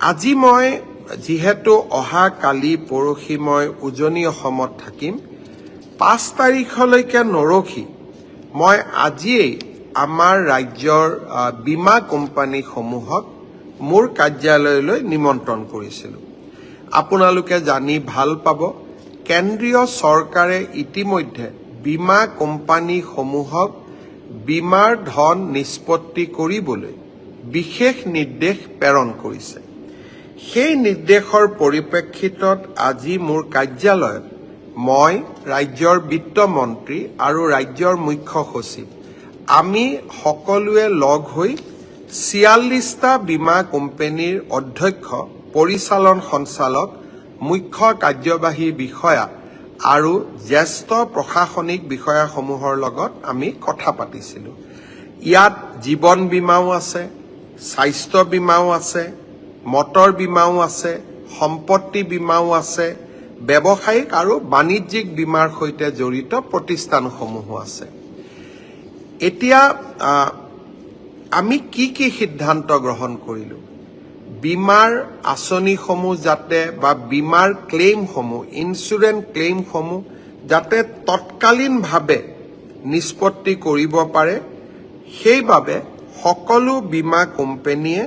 আজি মই যেহেতু অহা কালি পৰহি মই উজনি অসমত থাকিম 5 তাৰিখলৈকে নৰখি মই আজিয়েই আমাৰ ৰাজ্যৰ বীমা কোম্পানীসমূহক মোৰ কাৰ্যালয়লৈ নিমন্ত্ৰণ কৰিছিলোঁ। আপোনালোকে জানি ভাল পাব কেন্দ্ৰীয় চৰকাৰে ইতিমধ্যে বীমা কোম্পানীসমূহক বীমাৰ ধন নিষ্পত্তি কৰিবলৈ বিশেষ নিৰ্দেশ প্ৰেৰণ কৰিছে। সেই নিৰ্দেশৰ পৰিপ্ৰেক্ষিতত আজি মোৰ কাৰ্যালয়ত মই ৰাজ্যৰ বিত্তমন্ত্ৰী আৰু ৰাজ্যৰ মুখ্য সচিব আমি সকলোৱে লগ হৈ ৪৬টা বীমা কোম্পানীৰ অধ্যক্ষ পৰিচালন সঞ্চালক মুখ্য কাৰ্যবাহী বিষয়া আৰু জ্যেষ্ঠ প্ৰশাসনিক বিষয়াসমূহৰ লগত আমি কথা পাতিছিলোঁ। ইয়াত জীৱন বীমাও আছে, স্বাস্থ্য বীমাও আছে, মটৰ বীমাও আছে, সম্পত্তি বীমাও আছে, ব্যৱসায়িক আৰু বাণিজ্যিক বীমাৰ সৈতে জড়িত প্ৰতিষ্ঠানসমূহো আছে। এতিয়া আমি কি সিদ্ধান্ত গ্ৰহণ কৰিলোঁ? বীমাৰ আঁচনিসমূহ যাতে বা বীমাৰ ক্লেইমসমূহ ইঞ্চুৰেঞ্চ ক্লেইমসমূহ যাতে তৎকালীনভাৱে নিষ্পত্তি কৰিব পাৰে, সেইবাবে সকলো বীমা কোম্পানীয়ে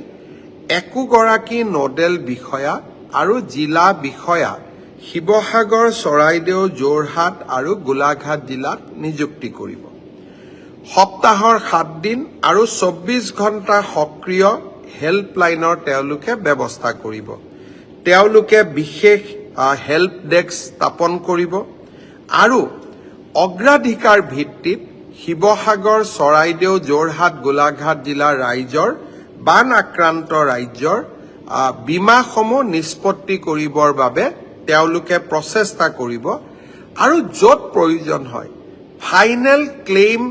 একোগৰাকী নডেল বিষয়া আৰু জিলা বিষয়া শিৱসাগৰ, চৰাইদেউ, যোৰহাট আৰু গোলাঘাট জিলাত নিযুক্তি কৰিব। সপ্তাহৰ 7 দিন আৰু 24 ঘণ্টা সক্ৰিয় হেল্পলাইনৰ তেওঁলোকে ব্যৱস্থা কৰিব। তেওঁলোকে বিশেষ হেল্প ডেস্ক স্থাপন কৰিব আৰু অগ্ৰাধিকাৰ ভিত্তিত শিৱসাগৰ, চৰাইদেউ, যোৰহাট, গোলাঘাট জিলাৰ ৰাইজৰ বান আক্ৰান্ত ৰাজ্যৰ বীমাসমূহ নিষ্পত্তি কৰিবৰ বাবে তেওঁলোকে প্ৰচেষ্টা কৰিব আৰু য'ত প্ৰয়োজন হয় ফাইনেল ক্লেইম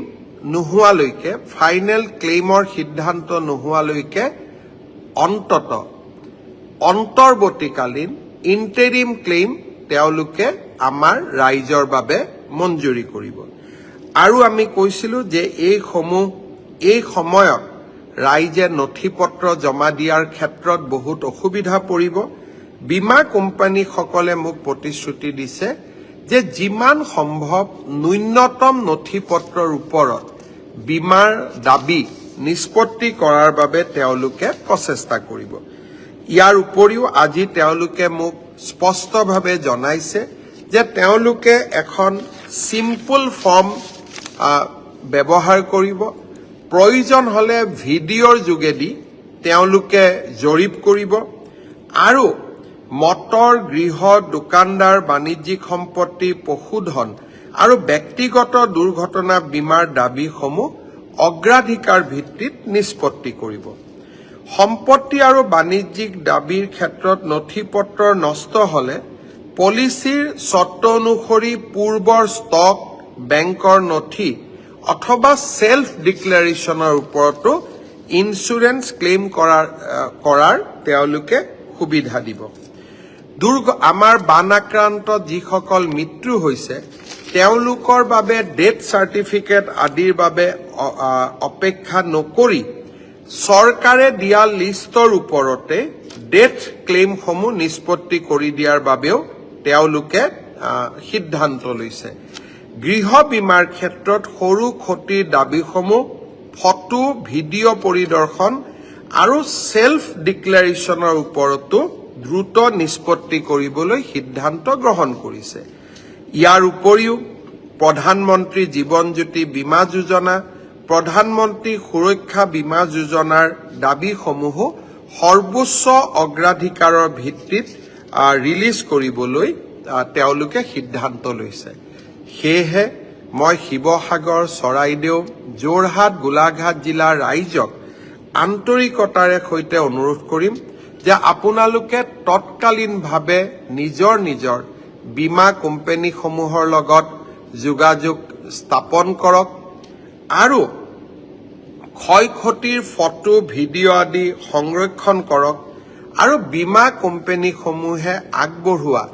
নোহোৱালৈকে, ফাইনেল ক্লেইমৰ সিদ্ধান্ত নোহোৱালৈকে অন্তৰ্বৰ্তীকালীন ইণ্টেৰিম ক্লেইম তেওঁলোকে আমাৰ ৰাইজৰ বাবে মঞ্জুৰি কৰিব। আৰু আমি কৈছিলোঁ যে এই সময়ত ৰাইজে নথি পত্ৰ জমা দিয়াৰ ক্ষেত্ৰত বহুত অসুবিধা পৰিব। বীমা কোম্পানীসকলে মোক প্ৰতিশ্ৰুতি দিছে যে যিমান সম্ভৱ ন্যূনতম নথি পত্ৰৰ ওপৰত বীমাৰ দাবী নিষ্পত্তি কৰাৰ বাবে তেওঁলোকে প্ৰচেষ্টা কৰিব। ইয়াৰ উপৰিও আজি তেওঁলোকে মোক স্পষ্টভাৱে জনাইছে যে তেওঁলোকে এখন চিম্পল ফৰ্ম ব্যৱহাৰ কৰিব, প্ৰয়োজন হ'লে ভিডিঅ'ৰ যোগেদি তেওঁলোকে জৰীপ কৰিব আৰু মটৰ, গৃহ, দোকানদাৰ, বাণিজ্যিক সম্পত্তি, পশুধন আৰু ব্যক্তিগত দুৰ্ঘটনা বীমাৰ দাবীসমূহ অগ্ৰাধিকাৰ ভিত্তিত নিষ্পত্তি কৰিব। সম্পত্তি আৰু বাণিজ্যিক দাবীৰ ক্ষেত্ৰত নথি পত্ৰ নষ্ট হ'লে পলিচিৰ চৰ্ত অনুসৰি পূৰ্বৰ ষ্টক, বেংকৰ নথি অথবা সেলফ ডিক্লেৰেশ্যনৰ ওপৰতো ইঞ্চুৰেঞ্চ ক্লেইম কৰাৰ তেওঁলোকে সুবিধা দিব। আমাৰ বান আক্ৰান্তত যিসকল মৃত্যু হৈছে তেওঁলোকৰ বাবে ডেথ চাৰ্টিফিকেট আদিৰ বাবে অপেক্ষা নকৰি চৰকাৰে দিয়া লিষ্টৰ ওপৰতে ডেথ ক্লেইমসমূহ নিষ্পত্তি কৰি দিয়াৰ বাবেও তেওঁলোকে সিদ্ধান্ত লৈছে। গৃহ বীমাৰ ক্ষেত্ৰত সৰু ক্ষতিৰ দাবীসমূহ ফটো, ভিডিঅ' পৰিদৰ্শন আৰু সেলফ ডিক্লেৰেশ্যনৰ ওপৰতো দ্ৰুত নিষ্পত্তি কৰিবলৈ সিদ্ধান্ত গ্ৰহণ কৰিছে। ইয়াৰ উপৰিও প্ৰধানমন্ত্ৰী জীৱন জ্যোতি বীমা যোজনা, প্ৰধানমন্ত্ৰী সুৰক্ষা বীমা যোজনাৰ দাবীসমূহো সৰ্বোচ্চ অগ্ৰাধিকাৰৰ ভিত্তিত ৰিলিজ কৰিবলৈ তেওঁলোকে সিদ্ধান্ত লৈছে। সেয়েহে মই শিৱসাগৰ, চৰাইদেউ, যোৰহাট, গোলাঘাট জিলাৰ ৰাইজক আন্তৰিকতাৰে সৈতে অনুৰোধ কৰিম যে আপোনালোকে তৎকালীনভাৱে নিজৰ বীমা কোম্পানীসমূহৰ লগত যোগাযোগ স্থাপন কৰক আৰু ক্ষয় ক্ষতিৰ ফটো, ভিডিঅ' আদি সংৰক্ষণ কৰক আৰু বীমা কোম্পানীসমূহে আগবঢ়োৱা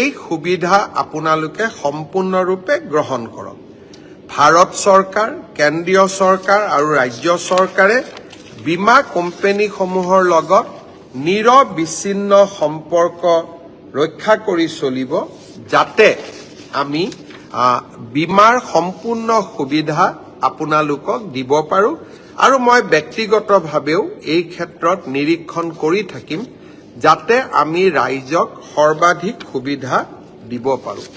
এই সুবিধা আপোনালোকে সম্পূৰ্ণৰূপে গ্ৰহণ কৰক। ভাৰত চৰকাৰ, কেন্দ্ৰীয় চৰকাৰ আৰু ৰাজ্য চৰকাৰে বীমা কোম্পানীসমূহৰ লগত নিৰবিচ্ছিন্ন সম্পৰ্ক ৰক্ষা কৰি চলিব, যাতে আমি বীমাৰ সম্পূৰ্ণ সুবিধা আপোনালোকক দিব পাৰোঁ। আৰু মই ব্যক্তিগতভাৱেও এই ক্ষেত্ৰত নিৰীক্ষণ কৰি থাকিম, যাতে আমি ৰাইজক সৰ্বাধিক সুবিধা দিব পাৰোঁ।